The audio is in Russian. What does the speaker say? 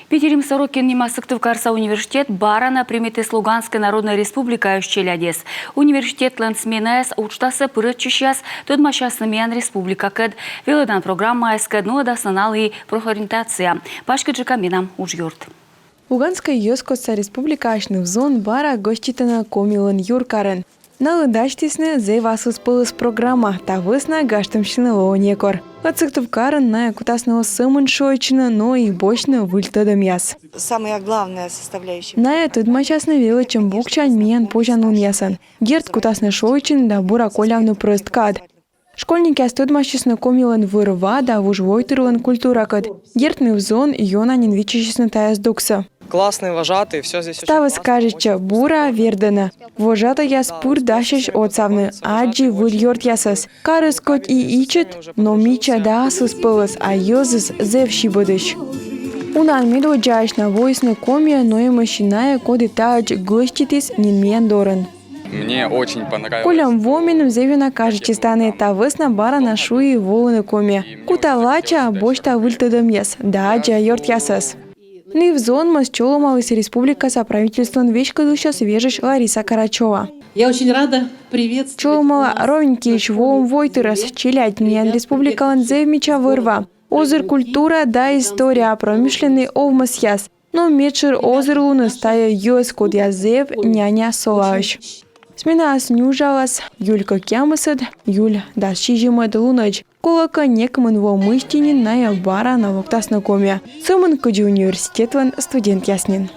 Питерим Сорокин немасыктыв Карса университет барана приметы Луганской Народной Республика ющелядес. Университет лансменес учтасы пырытчищас тодмачаснымен республика кэд. Велодан программа эскэдну адасанал и профориентация. Пашкаджика минам ужьёрт. Луганская Йоскоса республика ашны в зон бара гоститана комилын юркарын. Налыдаштисны зейвасыз пылыс программа, тавысна гаштымщины лоонекор. Отсыктыв карын на кутасного сымын шойчина, но и бочно выльтадам яс. Самая главная составляющая. На этот мачасны величем букчань миян пожанун ясан. Герт кутасны шойчин да бура колявны прысткад. Школьники астудмащисны комилын вырва да вужвойтырлын культура кад. Гертны в зон йонанин вичищисны таяс дукса. Классный, вожатый, все здесь Става скажеча бура вердена. Вожата яс пур дашиш отсавны, аджи вульёрт ясас. Карыс кот и ичет, но мича да асус пылыс, а йозыс зевши будыш. Унан медо джаиш на войсны комия, но и мощиная коды таадж гоститис нинмен дорен. Мне очень понравилось. Колям воминым зевина кажечи станы тавысна бара на шуи волны комия. Куталача бошта выльтадам яс, да аджа йорт ясас. В зон масчоломалась республика со правительством вечкадуща свежиш Лариса Карачева. Я очень рада приветствовать. Чоломала ровненький чвом войтырас, челять меня республика ланзевмича вырва. Озер культура да история промышленный овмас яс. Но мечер озер луны стая йос код язев няня солаш. Смена снюжалась, Юлька кямысад, Юль да шижимад лунач. Колока некман во мыштинин на бара на воктас на коме. Сымын куди университет студент яснин.